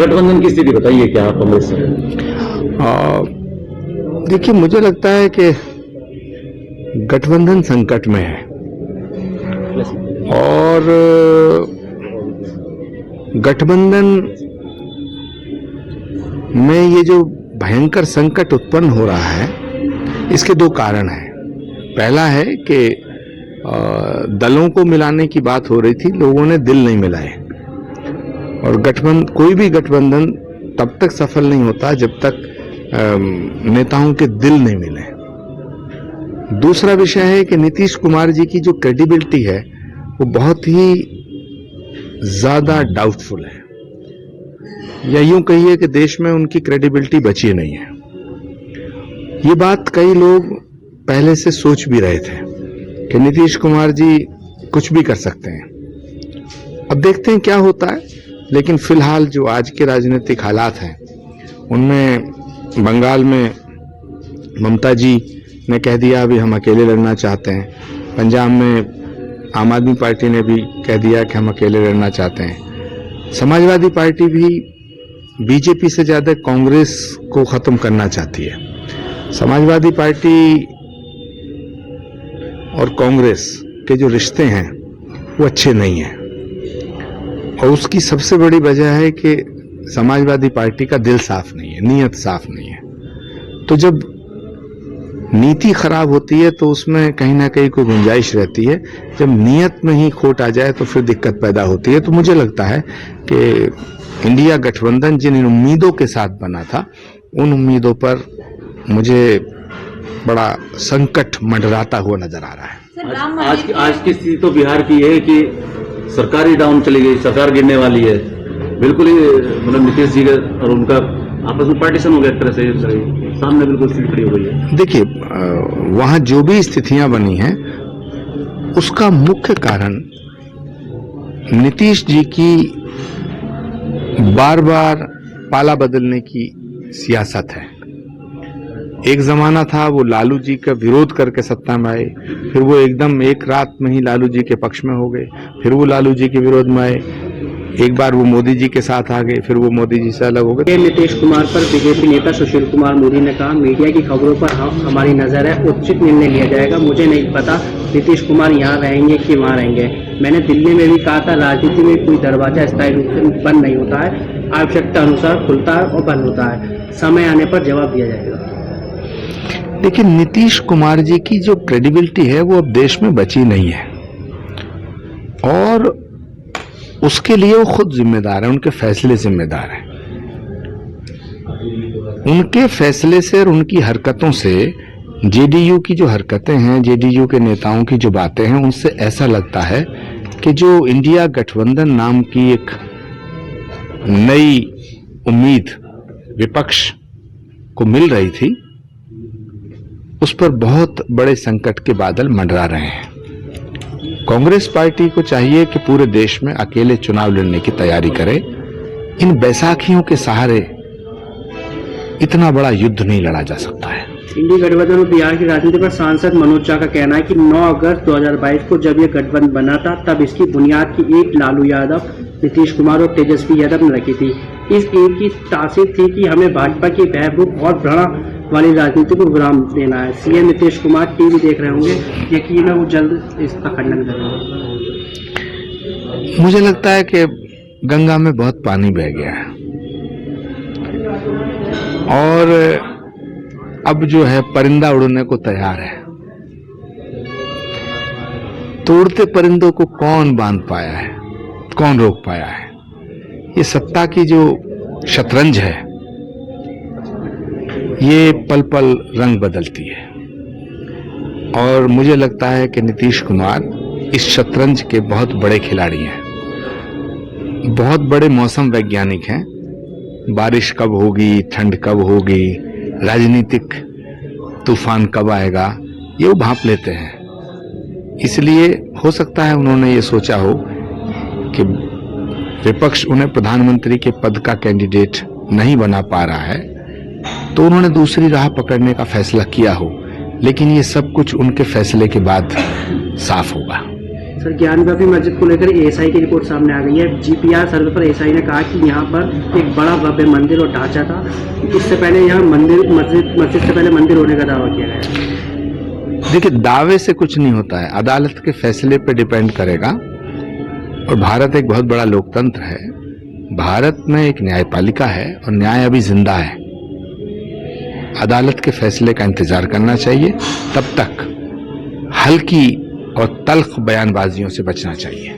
गठबंधन की स्थिति बताइए क्या आप कांग्रेस से? देखिए, मुझे लगता है कि गठबंधन संकट में है और गठबंधन में ये जो भयंकर संकट उत्पन्न हो रहा है, इसके दो कारण हैं। पहला है कि दलों को मिलाने की बात हो रही थी, लोगों ने दिल नहीं मिलाए, और कोई भी गठबंधन तब तक सफल नहीं होता जब तक नेताओं के दिल नहीं मिले। दूसरा विषय है कि नीतीश कुमार जी की जो क्रेडिबिलिटी है वो बहुत ही ज्यादा डाउटफुल है, या यूं कहिए कि देश में उनकी क्रेडिबिलिटी बची नहीं है। ये बात कई लोग पहले से सोच भी रहे थे कि नीतीश कुमार जी कुछ भी कर सकते हैं। अब देखते हैं क्या होता है, लेकिन फिलहाल जो आज के राजनीतिक हालात हैं उनमें बंगाल में ममता जी ने कह दिया अभी हम अकेले लड़ना चाहते हैं। पंजाब में आम आदमी पार्टी ने भी कह दिया कि हम अकेले लड़ना चाहते हैं। समाजवादी पार्टी भी बीजेपी से ज्यादा कांग्रेस को खत्म करना चाहती है। समाजवादी पार्टी और कांग्रेस के जो रिश्ते हैं वो अच्छे नहीं हैं, और उसकी सबसे बड़ी वजह है कि समाजवादी पार्टी का दिल साफ नहीं है, नीयत साफ नहीं है। तो जब नीति खराब होती है तो उसमें कहीं ना कहीं कोई गुंजाइश रहती है। जब नीयत में ही खोट आ जाए तो फिर दिक्कत पैदा होती है। तो मुझे लगता है कि इंडिया गठबंधन जिन उम्मीदों के साथ बना था, उन उम्मीदों पर मुझे बड़ा संकट मंडराता हुआ नजर आ रहा है। आज की स्थिति तो बिहार की है कि सरकार ही डाउन चली गई, सरकार गिरने वाली है। बिल्कुल ही मतलब नीतीश जी और उनका आपस में पार्टीशन हो गया, एक तरह से सामने बिल्कुल स्थिति खड़ी हो गई है। देखिए, वहां जो भी स्थितियां बनी हैं उसका मुख्य कारण नीतीश जी की बार बार पाला बदलने की सियासत है। एक जमाना था वो लालू जी का विरोध करके सत्ता में आए, फिर वो एकदम एक रात में ही लालू जी के पक्ष में हो गए, फिर वो लालू जी के विरोध में आए, एक बार वो मोदी जी के साथ आ गए, फिर वो मोदी जी से अलग हो गए। नीतीश कुमार पर बीजेपी नेता सुशील कुमार मोदी ने कहा, मीडिया की खबरों पर हमारी नजर है, उचित निर्णय लिया जाएगा। मुझे नहीं पता नीतीश कुमार यहाँ रहेंगे कि वहाँ रहेंगे। मैंने दिल्ली में भी कहा था, राजनीति में कोई दरवाजा स्थायी रूप से बंद नहीं होता है, आवश्यकता अनुसार खुलता है और बंद होता है, समय आने पर जवाब दिया जाएगा। लेकिन नीतीश कुमार जी की जो क्रेडिबिलिटी है वो अब देश में बची नहीं है, और उसके लिए वो खुद जिम्मेदार है, उनके फैसले जिम्मेदार हैं। उनके फैसले से और उनकी हरकतों से जेडीयू की जो हरकतें हैं, जेडीयू के नेताओं की जो बातें हैं, उनसे ऐसा लगता है कि जो इंडिया गठबंधन नाम की एक नई उम्मीद विपक्ष को मिल रही थी, उस पर बहुत बड़े संकट के बादल मंडरा रहे हैं। कांग्रेस पार्टी को चाहिए कि पूरे देश में अकेले चुनाव लड़ने की तैयारी करे। इन बैसाखियों के सहारे इतना बड़ा युद्ध नहीं लड़ा जा सकता है। इंडी गठबंधन में बिहार की राजनीति पर सांसद मनोज झा का कहना है कि 9 अगस्त 2022 को जब यह गठबंधन बना था, तब इसकी बुनियाद की ईंट लालू यादव, नीतीश कुमार और तेजस्वी यादव ने रखी थी। इस ईंट की तासीर थी कि हमें भाजपा की बहबूब और भ्रम वाली राजनीति को विराम देना है। सीएम नीतीश कुमार टीवी देख रहे होंगे, यकीन है वो जल्द इसका खंडन करेंगे। मुझे लगता है कि गंगा में बहुत पानी बह गया है, और अब जो है परिंदा उड़ने को तैयार है। तो उड़ते परिंदों को कौन बांध पाया है, कौन रोक पाया है? ये सत्ता की जो शतरंज है, ये पल पल रंग बदलती है, और मुझे लगता है कि नीतीश कुमार इस शतरंज के बहुत बड़े खिलाड़ी हैं, बहुत बड़े मौसम वैज्ञानिक हैं। बारिश कब होगी, ठंड कब होगी, राजनीतिक तूफान कब आएगा, ये वो भांप लेते हैं। इसलिए हो सकता है उन्होंने ये सोचा हो कि विपक्ष उन्हें प्रधानमंत्री के पद का कैंडिडेट नहीं बना पा रहा है, तो उन्होंने दूसरी राह पकड़ने का फैसला किया हो, लेकिन ये सब कुछ उनके फैसले के बाद साफ होगा। सर ज्ञानवापी मस्जिद को लेकर एएसआई की रिपोर्ट सामने आ गई है। जीपीआर सर्वे पर एएसआई ने कहा कि यहाँ पर एक बड़ा भव्य मंदिर और ढांचा था। इससे पहले यहाँ मस्जिद से पहले मंदिर होने का दावा किया गया। देखिए, दावे से कुछ नहीं होता है, अदालत के फैसले पर डिपेंड करेगा। और भारत एक बहुत बड़ा लोकतंत्र है, भारत में एक न्यायपालिका है और न्याय अभी जिंदा है। अदालत के फैसले का इंतजार करना चाहिए, तब तक हल्की और तल्ख बयानबाजियों से बचना चाहिए।